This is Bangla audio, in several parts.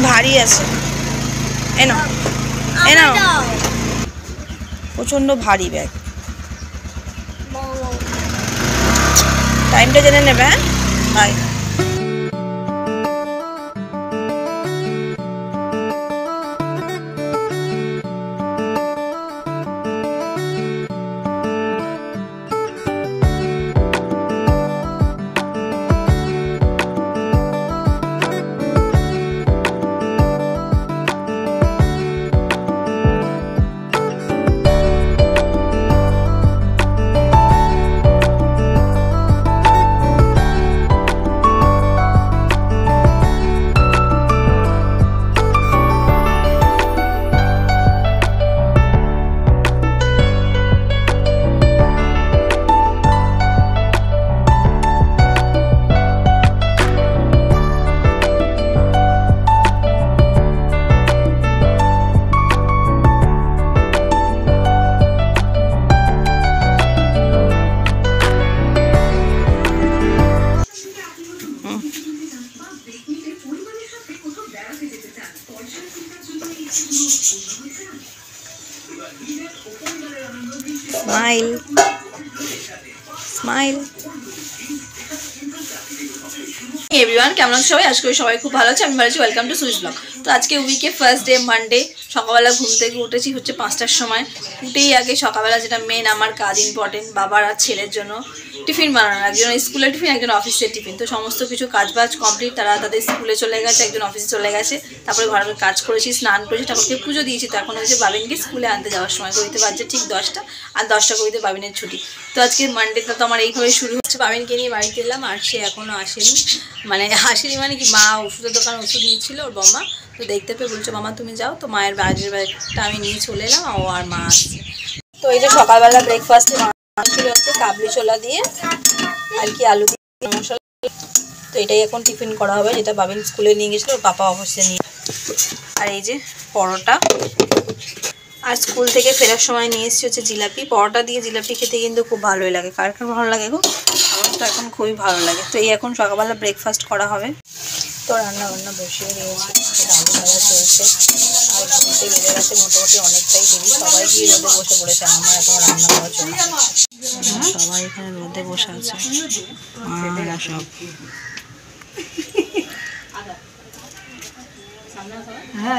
ভারী আছে, এ নাও এ নাও, প্রচন্ড ভারী ব্যাগ। টাইমটা জেনে নেবে। হ্যাঁ, বাই। Smile smile. এভরিওয়ান, কেমন আছো সবাই? আজকে সবাই খুব ভালো আছে, আমি ভালো আছি। Welcome to Swiss blog. তো আজকে উইকে ফার্স্ট ডে, মানডে। সকালবেলা ঘুম থেকে উঠেছি হচ্ছে 5টার সময়। উঠেই আগে সকালবেলা যেটা মেন আমার কাজ ইম্পর্টেন্ট, বাবার আর ছেলের জন্য টিফিন বানানো। একজন স্কুলের টিফিন, একজন অফিসের টিফিন। তো সমস্ত কিছু কাজ বাজ কমপ্লিট, তারা তাদের স্কুলে চলে গেছে, একজন অফিসে চলে গেছে। তারপরে ঘরের কাজ করেছি, স্নান করেছি, ঠাকুরকে পুজো দিয়েছি। তো এখন হচ্ছে বাবিনকে স্কুলে আনতে যাওয়ার সময়, ঘড়িতে বাজছে ঠিক 10টা, আর 10টা ঘড়িতে বাবিনের ছুটি। তো আজকে মানডেটা তো আমার এইভাবে শুরু হচ্ছে। বাবিনকে নিয়ে বাড়িতে এলাম, আর সে এখনও আসেনি। মানে আসেনি মানে কি, মা ওষুধের দোকানে ওষুধ নিচ্ছিল ওর বম্মা। তো দেখতে পেয়ে বলছো মামা তুমি যাও। তো মায়ের বাজের ব্যাগটা আমি নিয়ে চলে এলাম, ও আর মা আসছে। তো এই যে সকালবেলা ব্রেকফাস্টে ছিল হচ্ছে কাবলি ছোলা দিয়ে আর কি আলু দিয়ে মশলা। তো এটাই এখন টিফিন করা হবে, যেটা বাবিন স্কুলে নিয়ে গেছিলো, ওর পাপা অফিসে নিয়ে। আর এই যে পরোটা, আর স্কুল থেকে ফেরার সময় নিয়ে এসেছি হচ্ছে জিলাপি। পরোটা দিয়ে জিলাপি খেতে কিন্তু খুব ভালোই লাগে। কার কার ভালো লাগে গো? আমার তো এখন খুবই ভালো লাগে। তো এই এখন সকালবেলা ব্রেকফাস্ট করা হবে। তো রান্না বান্না বসিয়ে দিয়েছি, আলু ভাজা চলছে। আর ঘুরতে বেড়ে গেছে মোটামুটি অনেকটাই দেরি। সবাই গিয়ে রোদে বসে পড়েছে, আমার এখন রান্না করা চলছে। সবাই এখানে রোদে বসে আছে, মারা সব।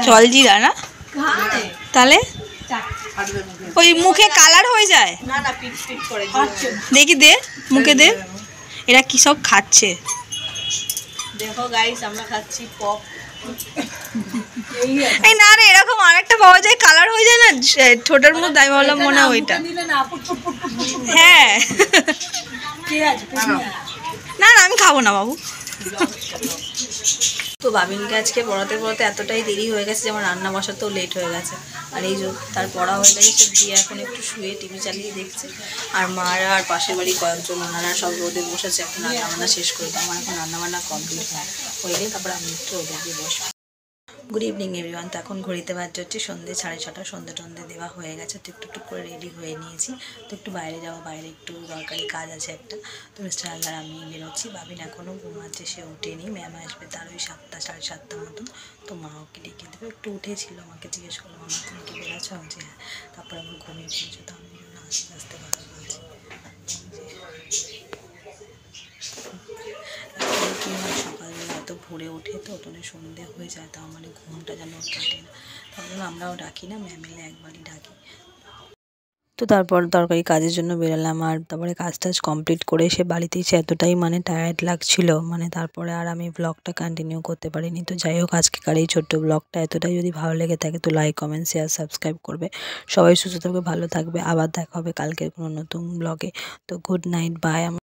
জল জিরা না তাহলে ওই মুখে কালার হয়ে যায়। দেখি দে, মুখে দে। এরা কি সব খাচ্ছে দেখো গাইস, আমরা খাচ্ছি পপ। এই না রে, এরকম আরেকটা পাওয়া যায়, কালার হয়ে যায় না ঠোঁটের মধ্যে। আমি বললাম মনে হয় ওইটা। হ্যাঁ না না, আমি খাবো না বাবু। তো বাবিনকে আজকে পড়াতে পড়াতে এতটাই দেরি হয়ে গেছে যে আমার রান্না বসাতেও লেট হয়ে গেছে। আর এই যে তার পড়া হয়ে গেছে, দিয়ে এখন একটু শুয়ে টিভি চালিয়ে দেখছে। আর মারা আর পাশের বাড়ি কয়েকজন, ওনারা সব রোদে বসেছে এখন রান্নাবান্না শেষ করে। তো আমার এখন রান্নাবান্না কমপ্লিট হয়ে গেলে তারপরে আমি একটু ওদের দিয়ে বসবো। Good evening everyone. তো এখন ঘড়িতে বাজছে হচ্ছে সন্ধ্যে 6:30। সন্ধ্যে টন্ধে দেওয়া হয়ে গেছে। তো একটু করে রেডি হয়ে নিয়েছি। তো একটু বাইরে যাবো, বাইরে একটু দরকারি কাজ আছে একটা। তো মিস্টার আল্লাহ আমি বেরোচ্ছি। বাবিন এখনও ঘুমাচ্ছে, সে ওঠেনি। ম্যাম আসবে তার ওই 7টা 7:30 মতন। তো মা ওকে ডেকে দেবে। একটু উঠেছিল, আমাকে জিজ্ঞেস করলো মামা তুমি কি বেরোচ্ছ? যে হ্যাঁ। তারপরে আমার ঘুমিয়ে পড়েছো, তো আমি আস্তে আস্তে কথা বলছি। কী হয়, সকালবেলা এত ভোরে ওঠে তো ওখানে সন্ধে হয়ে যায়, তাও মানে ঘুমটা যেন কাটে না। তারপরে আমরাও ডাকি না, ম্যাম এলে একবারই ডাকি। তো তারপর দরকারি কাজের জন্য বেরোলাম। আর তারপরে কাজ টাজ কমপ্লিট করে এসে বাড়িতে এসে এতটাই মানে টায়ার্ড লাগছিল, মানে তারপরে আর আমি ব্লগটা কন্টিনিউ করতে পারিনি। তো যাই হোক, আজকেকার এই ছোট্ট ব্লগটা এতটাই যদি ভালো লেগে থাকে তো লাইক কমেন্ট শেয়ার সাবস্ক্রাইব করবে। সবাই সুস্থ থাকবে, ভালো থাকবে। আবার দেখা হবে কালকের কোনো নতুন ব্লগে। তো গুড নাইট, বাই।